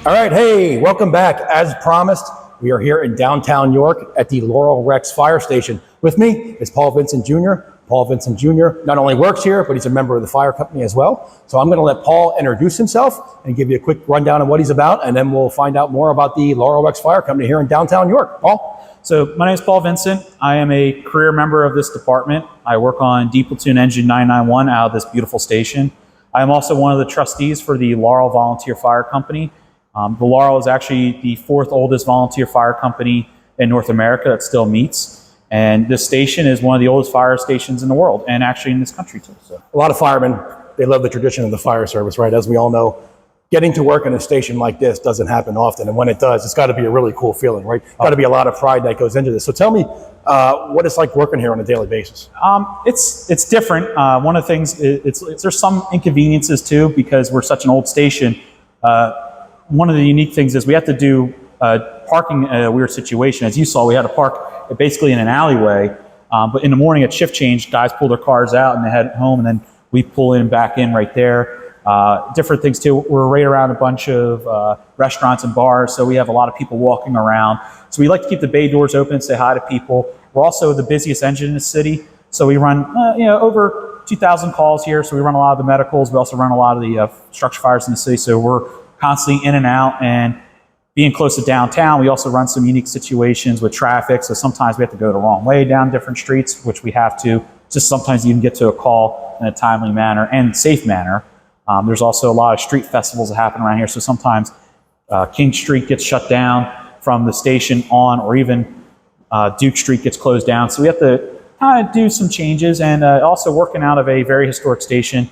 All right, hey, welcome back. As promised, we are here in downtown York at the Laurel Rex Fire Station. With me is Paul Vincent Jr. Paul Vincent Jr. not only works here, but he's a member of the fire company as well. So I'm going to let Paul introduce himself and give you a quick rundown of what he's about, and then we'll find out more about the Laurel Rex Fire Company here in downtown York. Paul? So my name is Paul Vincent. I am a career member of this department. I work on D Platoon Engine 991 out of this beautiful station. I am also one of the trustees for the Laurel Volunteer Fire Company. The Laurel is actually the fourth oldest volunteer fire company in North America that still meets. And this station is one of the oldest fire stations in the world, and actually in this country too. So a lot of firemen, they love the tradition of the fire service, right? As we all know, getting to work in a station like this doesn't happen often. And when it does, it's got to be a really cool feeling, right? Got to be a lot of pride that goes into this. So tell me what it's like working here on a daily basis. It's different. One of the things, there's some inconveniences too, because we're such an old station. One of the unique things is we have to do parking in a weird situation. As you saw, we had to park basically in an alleyway. But in the morning at shift change, guys pull their cars out and they head home, and then we pull in back in right there. Different things too. We're right around a bunch of restaurants and bars, so we have a lot of people walking around. So we like to keep the bay doors open, say hi to people. We're also the busiest engine in the city, so we run over 2,000 calls here. So we run a lot of the medicals. We also run a lot of the structure fires in the city. So we're constantly in and out, and being close to downtown, we also run some unique situations with traffic. So sometimes we have to go the wrong way down different streets, which we have to. Just sometimes you can get to a call in a timely manner and safe manner. There's also a lot of street festivals that happen around here. So sometimes King Street gets shut down from the station on, or even Duke Street gets closed down. So we have to kind of do some changes, and also working out of a very historic station,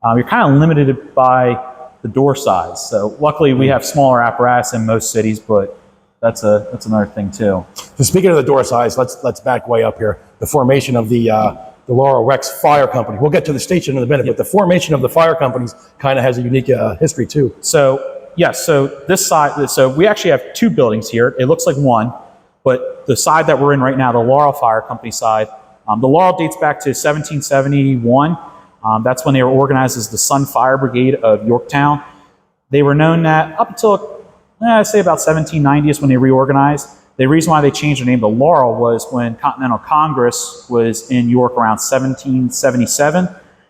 you're kind of limited by the door size. So luckily we have smaller apparatus in most cities, but that's another thing too. So speaking of the door size, let's back way up here. The formation of the Laurel Rex Fire Company. We'll get to the station in a minute, but the formation of the fire companies kind of has a unique history too. So yes, so this side, so we actually have two buildings here. It looks like one, but the side that we're in right now, the Laurel Fire Company side, the Laurel dates back to 1771. That's when they were organized as the Sun Fire Brigade of Yorktown. They were known that up until, I'd say about 1790 is when they reorganized. The reason why they changed their name to Laurel was when Continental Congress was in York around 1777.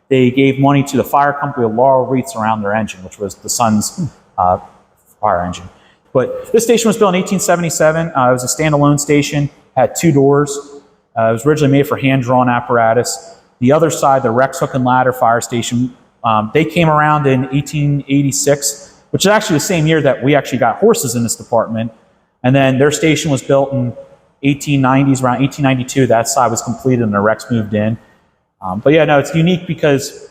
They gave money to the fire company with laurel wreaths around their engine, which was the Sun's fire engine. But this station was built in 1877. It was a standalone station, had two doors. It was originally made for hand-drawn apparatus. The other side, the Rex Hook and Ladder Fire Station, they came around in 1886, which is actually the same year that we actually got horses in this department. And then their station was built in 1890s, around 1892. That side was completed and the Rex moved in. But yeah, no, it's unique because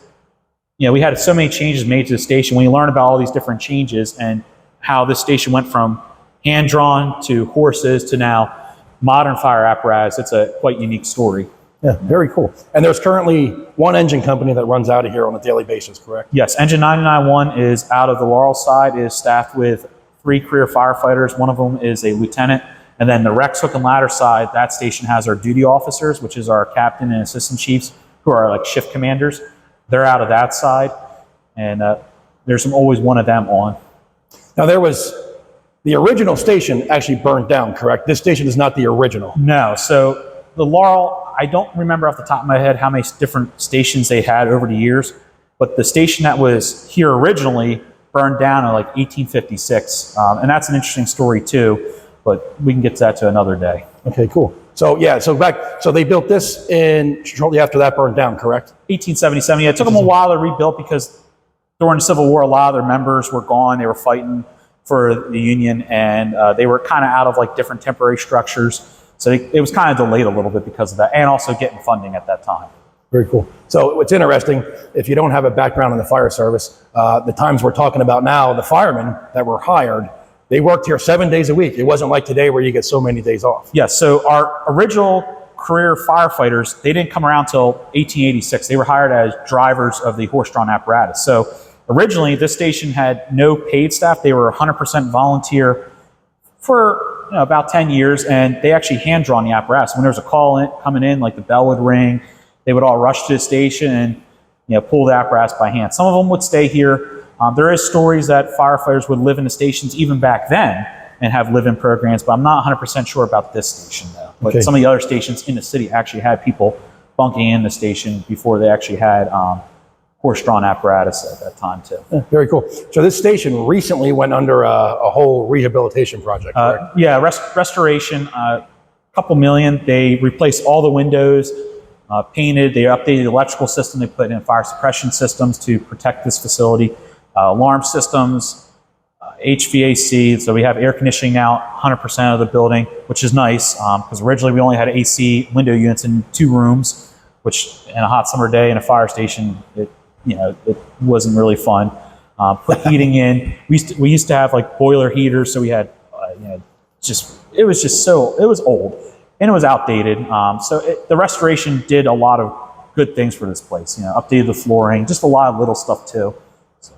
we had so many changes made to the station. When you learn about all these different changes and how this station went from hand-drawn to horses to now modern fire apparatus, it's a quite unique story. Yeah, very cool. And there's currently one engine company that runs out of here on a daily basis, correct? Yes, Engine 991 is out of the Laurel side, is staffed with 3 career firefighters. One of them is a lieutenant. And then the Rex Hook and Ladder side, that station has our duty officers, which is our captain and assistant chiefs, who are like shift commanders. They're out of that side. And there's always one of them on. Now the original station actually burned down, correct? This station is not the original. No, so the Laurel, I don't remember off the top of my head how many different stations they had over the years, but the station that was here originally burned down in like 1856. And that's an interesting story too, but we can get to that to another day. Okay, cool. So yeah, so they built this shortly after that burned down, correct? 1877, yeah. It took them a while to rebuild because during the Civil War, a lot of their members were gone. They were fighting for the Union, and they were kind of out of like different temporary structures. So it was kind of delayed a little bit because of that, and also getting funding at that time. Very cool. So what's interesting, if you don't have a background in the fire service, the times we're talking about now, the firemen that were hired, they worked here 7 days a week. It wasn't like today where you get so many days off. Yes, so our original career firefighters, they didn't come around till 1886. They were hired as drivers of the horse-drawn apparatus. So originally, this station had no paid staff. They were 100% volunteer for about 10 years, and they actually hand-drawn the apparatus. When there was a call coming in, like the bell would ring, they would all rush to the station and pull the apparatus by hand. Some of them would stay here There is stories that firefighters would live in the stations even back then and have live-in programs, but I'm not 100% sure about this station though. But some of the other stations in the city actually had people bunking in the station before they actually had horse-drawn apparatus at that time too. Yeah, very cool. So this station recently went under a whole rehabilitation project, correct? Yeah, restoration, a couple million. They replaced all the windows, painted, they updated the electrical system, they put in fire suppression systems to protect this facility, alarm systems, HVAC, so we have air conditioning now, 100% of the building, which is nice, because originally we only had AC window units in 2 rooms, which in a hot summer day in a fire station, it wasn't really fun. Put heating in. We used to have like boiler heaters, so we had, it was old and it was outdated. The restoration did a lot of good things for this place. Updated the flooring, just a lot of little stuff too. So.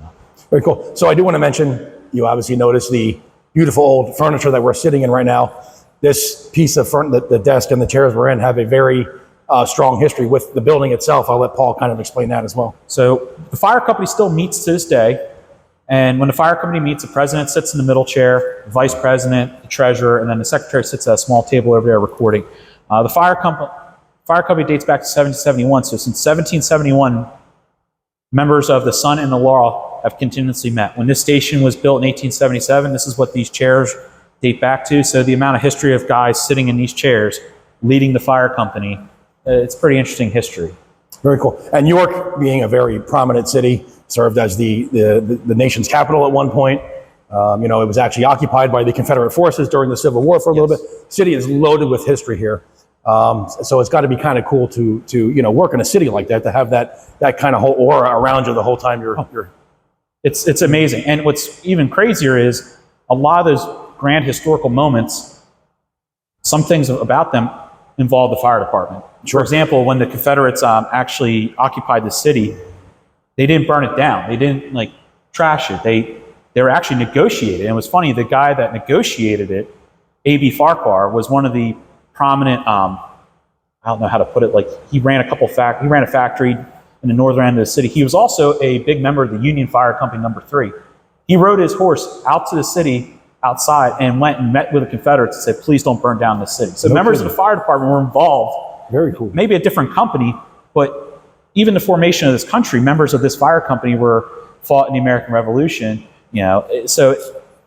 Very cool. So I do want to mention, you obviously notice the beautiful old furniture that we're sitting in right now. This piece of the desk and the chairs we're in have a very strong history with the building itself. I'll let Paul kind of explain that as well. So the fire company still meets to this day. And when the fire company meets, the president sits in the middle chair, the vice president, the treasurer, and then the secretary sits at a small table over there recording. The fire company dates back to 1771. So since 1771, members of the Sun and the Laurel have continuously met. When this station was built in 1877, this is what these chairs date back to. So the amount of history of guys sitting in these chairs leading the fire company, it's pretty interesting history. Very cool. And York, being a very prominent city, served as the nation's capital at one point. It was actually occupied by the Confederate forces during the Civil War for a little bit. The city is loaded with history here. So it's got to be kind of cool to work in a city like that, to have that kind of whole aura around you the whole time you're. It's amazing. And what's even crazier is a lot of those grand historical moments, some things about them involve the fire department. Sure. For example, when the Confederates actually occupied the city, they didn't burn it down. They didn't trash it. They were actually negotiated. And it was funny, the guy that negotiated it, A.B. Farquhar, was one of the prominent, I don't know how to put it, he ran a factory in the northern end of the city. He was also a big member of the Union Fire Company No. 3. He rode his horse out to the city outside and went and met with the Confederates and said, please don't burn down the city. So members of the fire department were involved. Very cool. Maybe a different company, but even the formation of this country, members of this fire company fought in the American Revolution. So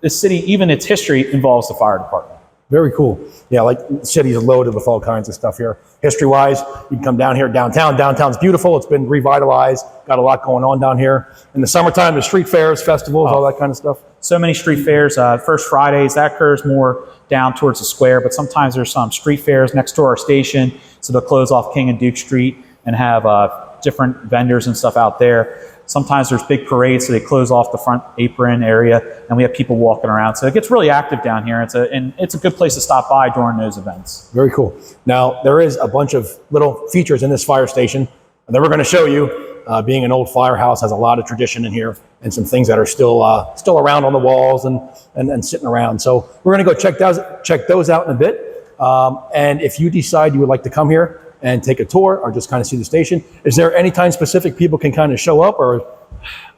this city, even its history, involves the fire department. Very cool. Yeah, the city's loaded with all kinds of stuff here. History-wise, you can come down here downtown. Downtown's beautiful. It's been revitalized. Got a lot going on down here. In the summertime, there's street fairs, festivals, all that kind of stuff. So many street fairs. First Fridays, that occurs more down towards the square, but sometimes there's some street fairs next to our station. So they'll close off King and Duke Street and have different vendors and stuff out there. Sometimes there's big parades, so they close off the front apron area, and we have people walking around. So it gets really active down here. And it's a good place to stop by during those events. Very cool. Now, there is a bunch of little features in this fire station that we're going to show you. Being an old firehouse, has a lot of tradition in here, and some things that are still around on the walls and sitting around. So we're going to go check those out in a bit. And if you decide you would like to come here and take a tour or just kind of see the station, is there any time specific people can kind of show up? Or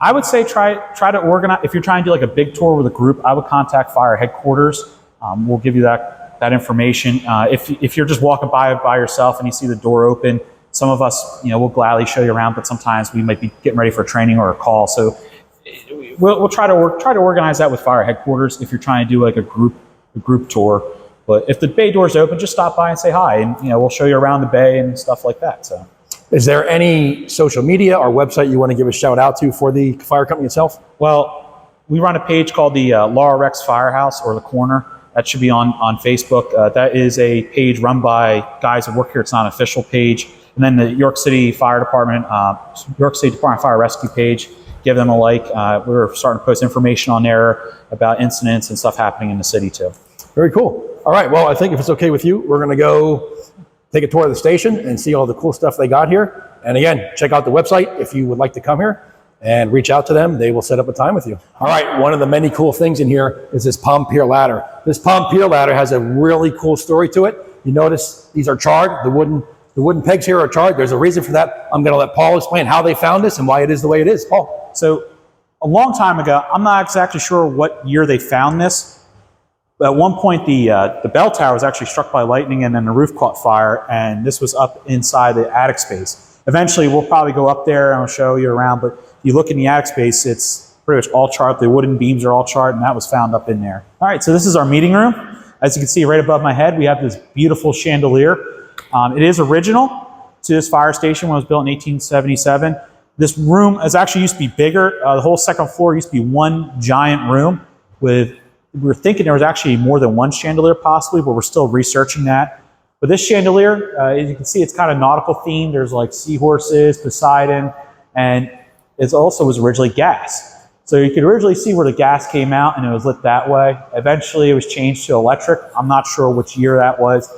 I would say try to organize. If you're trying to do a big tour with a group, I would contact fire headquarters. We'll give you that information. If you're just walking by yourself and you see the door open, some of us, we'll gladly show you around, but sometimes we might be getting ready for a training or a call. So we'll try to organize that with fire headquarters if you're trying to do a group tour. But if the bay door's open, just stop by and say hi, and we'll show you around the bay and stuff like that. So, is there any social media or website you want to give a shout out to for the fire company itself? Well, we run a page called the Laurel Firehouse, or the Corner. That should be on Facebook. That is a page run by guys that work here. It's not an official page. And then the York City Fire Department, York City Department of Fire Rescue page, give them a like. We're starting to post information on there about incidents and stuff happening in the city too. Very cool. All right, well, I think if it's okay with you, we're going to go take a tour of the station and see all the cool stuff they got here. And again, check out the website if you would like to come here, and reach out to them. They will set up a time with you. All right, one of the many cool things in here is this palm pier ladder. This palm pier ladder has a really cool story to it. You notice these are charred. The wooden pegs here are charred. There's a reason for that. I'm going to let Paul explain how they found this and why it is the way it is. Paul. So a long time ago. I'm not exactly sure what year they found this. But at one point, the bell tower was actually struck by lightning, and then the roof caught fire, and this was up inside the attic space. Eventually, we'll probably go up there and I'll show you around, but if you look in the attic space, it's pretty much all charred. The wooden beams are all charred, and that was found up in there. All right, so this is our meeting room. As you can see right above my head, we have this beautiful chandelier. It is original to this fire station when it was built in 1877. This room is actually used to be bigger. The whole second floor used to be one giant room with, we were thinking there was actually more than one chandelier possibly, but we're still researching that. But this chandelier, as you can see, it's kind of nautical themed. There's like seahorses, Poseidon, and it also was originally gas. So you could originally see where the gas came out and it was lit that way. Eventually it was changed to electric. I'm not sure which year that was,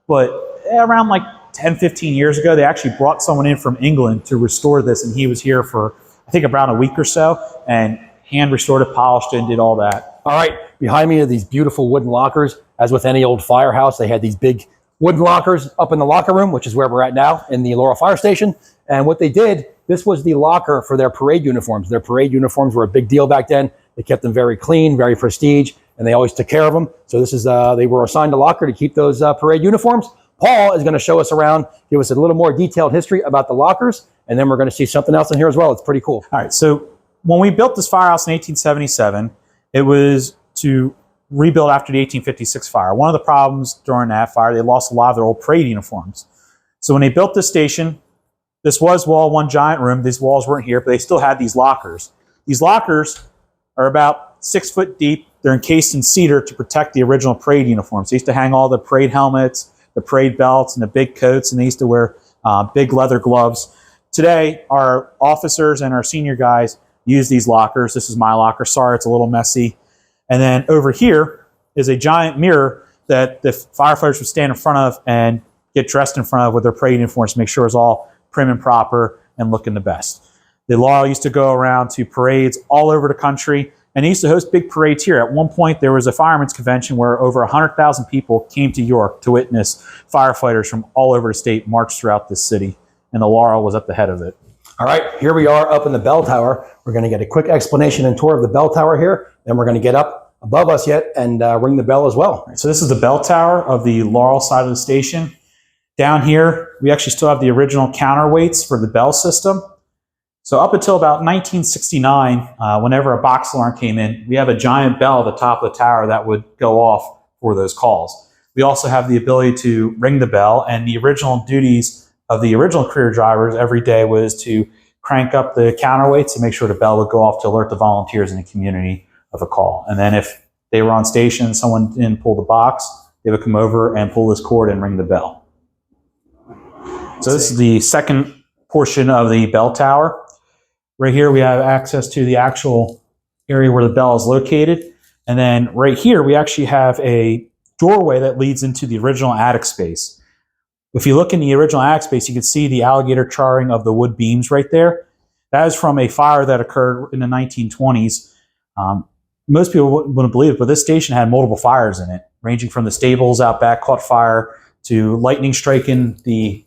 but around like 10, 15 years ago, they actually brought someone in from England to restore this, and he was here for, I think, around a week or so, and hand restored it, polished it, and did all that. All right, behind me are these beautiful wooden lockers. As with any old firehouse, they had these big wooden lockers up in the locker room, which is where we're at now in the Laurel Fire Station. And what they did, this was the locker for their parade uniforms. Their parade uniforms were a big deal back then. They kept them very clean, very prestige, and they always took care of them. So this is, they were assigned a locker to keep those parade uniforms. Paul is going to show us around, give us a little more detailed history about the lockers, and then we're going to see something else in here as well. It's pretty cool. All right, so when we built this firehouse in 1877, it was to rebuild after the 1856 fire. One of the problems during that fire, they lost a lot of their old parade uniforms. So when they built this station, this was one giant room. These walls weren't here, but they still had these lockers. These lockers are about 6 foot deep. They're encased in cedar to protect the original parade uniforms. They used to hang all the parade helmets, the parade belts, and the big coats, and they used to wear big leather gloves. Today, our officers and our senior guys use these lockers. This is my locker. Sorry, it's a little messy. And then over here is a giant mirror that the firefighters would stand in front of and get dressed in front of with their parade uniforms to make sure it's all prim and proper and looking the best. The Laurel used to go around to parades all over the country, and they used to host big parades here. At one point, there was a firemen's convention where over 100,000 people came to York to witness firefighters from all over the state march throughout this city, and the Laurel was at the head of it. All right, here we are up in the bell tower. We're going to get a quick explanation and tour of the bell tower here. Then we're going to get up above us yet and ring the bell as well. So this is the bell tower of the Laurel side of the station. Down here, we actually still have the original counterweights for the bell system. So up until about 1969, whenever a box alarm came in, we have a giant bell at the top of the tower that would go off for those calls. We also have the ability to ring the bell, and the original duties of the original career drivers every day was to crank up the counterweights to make sure the bell would go off to alert the volunteers in the community of a call. And then if they were on station, someone didn't pull the box, they would come over and pull this cord and ring the bell. So this is the second portion of the bell tower. Right here we have access to the actual area where the bell is located. And then right here we actually have a doorway that leads into the original attic space. If you look in the original attic space, you can see the alligator charring of the wood beams right there. That is from a fire that occurred in the 1920s. Most people wouldn't believe it, but this station had multiple fires in it, ranging from the stables out back caught fire to lightning striking the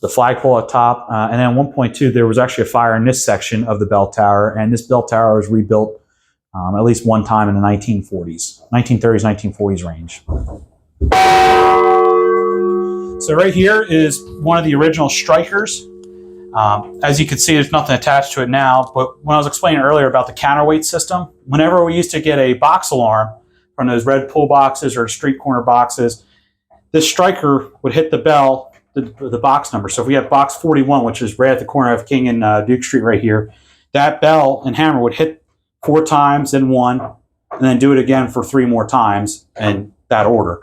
flagpole at top. And then at one point too, there was actually a fire in this section of the bell tower, and this bell tower was rebuilt at least one time in the 1930s, 1940s range. So right here is one of the original strikers. As you can see, there's nothing attached to it now, but when I was explaining earlier about the counterweight system, whenever we used to get a box alarm from those red pull boxes or street corner boxes, this striker would hit the bell, the box number. So if we have box 41, which is right at the corner of King and Duke Street right here, that bell and hammer would hit 4 times, then 1, and then do it again for 3 more times in that order.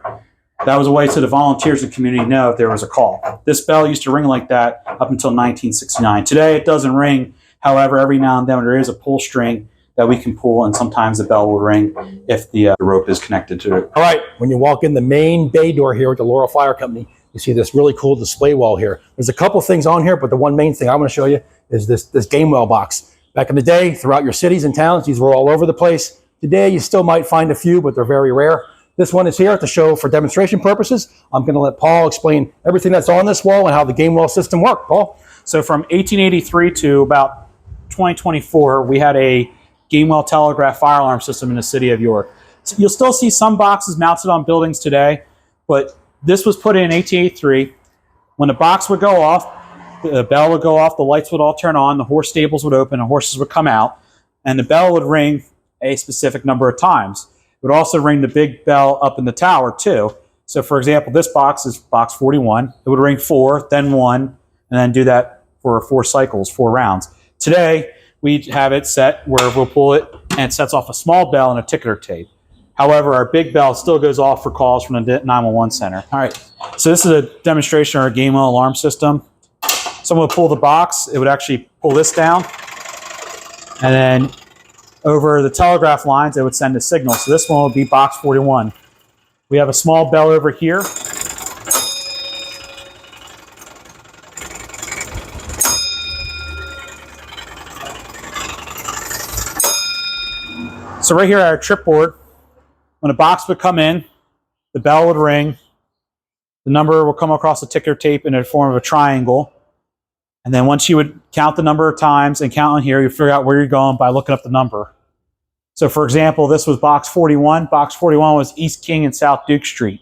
That was a way so the volunteers in the community know if there was a call. This bell used to ring like that up until 1969. Today it doesn't ring. However, every now and then there is a pull string that we can pull, and sometimes the bell will ring if the rope is connected to it. All right, when you walk in the main bay door here at the Laurel Fire Company, you see this really cool display wall here. There's a couple things on here, but the one main thing I want to show you is this Gamewell box. Back in the day, throughout your cities and towns, these were all over the place. Today, you still might find a few, but they're very rare. This one is here to show for demonstration purposes. I'm going to let Paul explain everything that's on this wall and how the Gamewell system worked. Paul? So from 1883 to about 2024, we had a Gamewell telegraph fire alarm system in the city of York. So you'll still see some boxes mounted on buildings today, but this was put in 1883. When the box would go off, the bell would go off, the lights would all turn on, the horse stables would open, and horses would come out, and the bell would ring a specific number of times. It would also ring the big bell up in the tower too. So for example, this box is box 41. It would ring 4, then 1, and then do that for 4 cycles, 4 rounds. Today, we have it set where we'll pull it and it sets off a small bell and a ticker tape. However, our big bell still goes off for calls from the 911 center. All right, so this is a demonstration of our Gamewell alarm system. Someone would pull the box, it would actually pull this down, and then over the telegraph lines, it would send a signal. So this one would be box 41. We have a small bell over here. So right here at our trip board, when a box would come in, the bell would ring, the number will come across the ticker tape in the form of a triangle. And then once you would count the number of times and count on here, you figure out where you're going by looking up the number. So for example, this was box 41. Box 41 was East King and South Duke Street.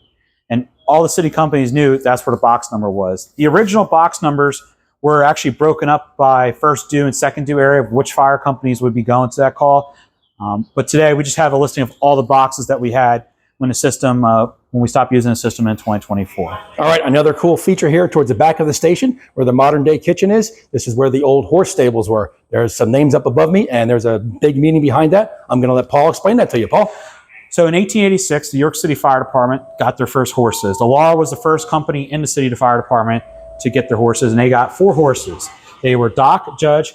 And all the city companies knew that's where the box number was. The original box numbers were actually broken up by first due and second due area of which fire companies would be going to that call. But today we just have a listing of all the boxes that we had when the system, when we stopped using the system in 2024. All right, another cool feature here towards the back of the station where the modern day kitchen is. This is where the old horse stables were. There's some names up above me and there's a big meaning behind that. I'm gonna let Paul explain that to you. Paul? So in 1886, the York City Fire Department got their first horses. The Laurel was the first company in the city fire department to get their horses, and they got 4 horses. They were Doc, Judge,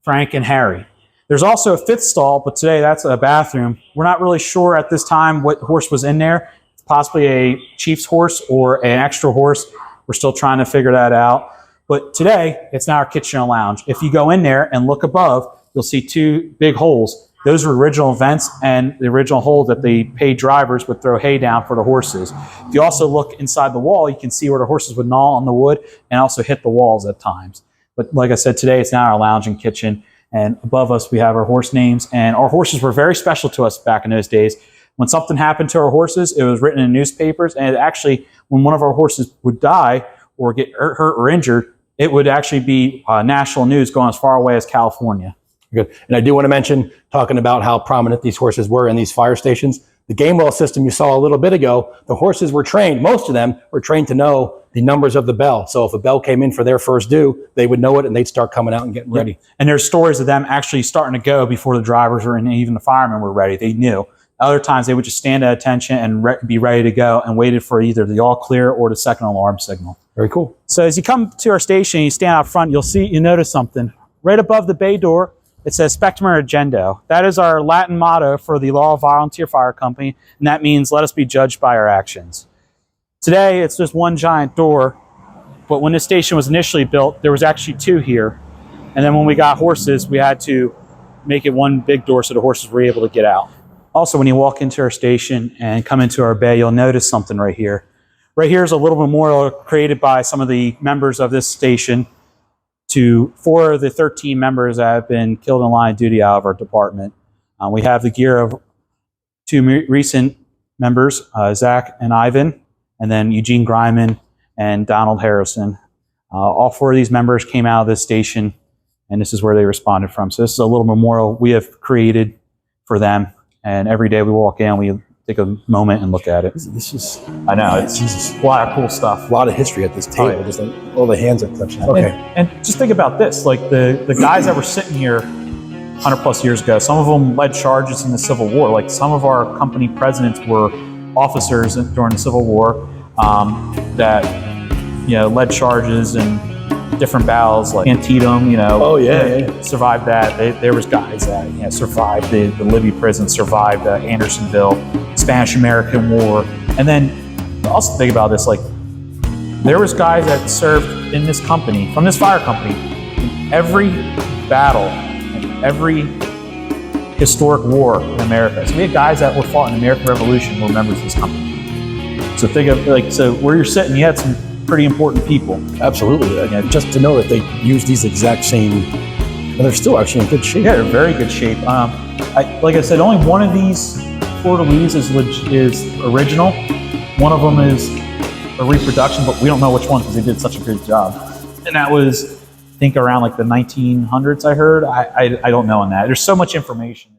Frank, and Harry. There's also a 5th stall, but today that's a bathroom. We're not really sure at this time what horse was in there. It's possibly a chief's horse or an extra horse. We're still trying to figure that out. But today, it's now our kitchen and lounge. If you go in there and look above, you'll see 2 big holes. Those were original vents and the original hole that the paid drivers would throw hay down for the horses. If you also look inside the wall, you can see where the horses would gnaw on the wood and also hit the walls at times. But like I said, today it's now our lounge and kitchen. And above us, we have our horse names. And our horses were very special to us back in those days. When something happened to our horses, it was written in newspapers. And actually, when one of our horses would die or get hurt or injured, it would actually be national news going as far away as California. Good. And I do want to mention, talking about how prominent these horses were in these fire stations, the Gamewell system you saw a little bit ago, the horses were trained, most of them were trained to know the numbers of the bell. So if a bell came in for their first due, they would know it and they'd start coming out and getting ready. And there's stories of them actually starting to go before the drivers or even the firemen were ready. They knew. Other times they would just stand at attention and be ready to go and waited for either the all clear or the second alarm signal. Very cool. So as you come to our station, you stand out front, you notice something. Right above the bay door, it says Spectrum Agendo. That is our Latin motto for the Laurel Volunteer Fire Company, and that means let us be judged by our actions. Today, it's just one giant door, but when this station was initially built, there was actually 2 here. And then when we got horses, we had to make it one big door so the horses were able to get out. Also, when you walk into our station and come into our bay, you'll notice something right here. Right here is a little memorial created by some of the members of this station to 4 of the 13 members that have been killed in line of duty out of our department. We have the gear of 2 recent members, Zach and Ivan, and then Eugene Greiman and Donald Harrison. All 4 of these members came out of this station, and this is where they responded from. So this is a little memorial we have created for them, and every day we walk in, we take a moment and look at it. This is, I know, it's just a lot of cool stuff. a lot of history at this table. Oh, yeah. Just like all the hands are touching. Okay. And just think about this, like the guys that were sitting here 100 plus years ago, some of them led charges in the Civil War. Like some of our company presidents were officers during the Civil War that, led charges and different battles like Antietam, Oh, yeah. survived that. There was guys that survived the Libby prison, survived Andersonville, Spanish-American War. And then also think about this, like there was guys that served in this company, from this fire company, in every battle, and every historic war in America. So we had guys that were fought in the American Revolution who were members of this company. So think of so where you're sitting, you had some pretty important people. Absolutely. Just to know that they use these exact same And they're still actually in good shape. Yeah, they're very good shape. Like I said, only one of these fleur-de-lis is original. One of them is a reproduction, but we don't know which one because they did such a good job. And that was, I think, around like the 1900s, I heard. I don't know on that. There's so much information.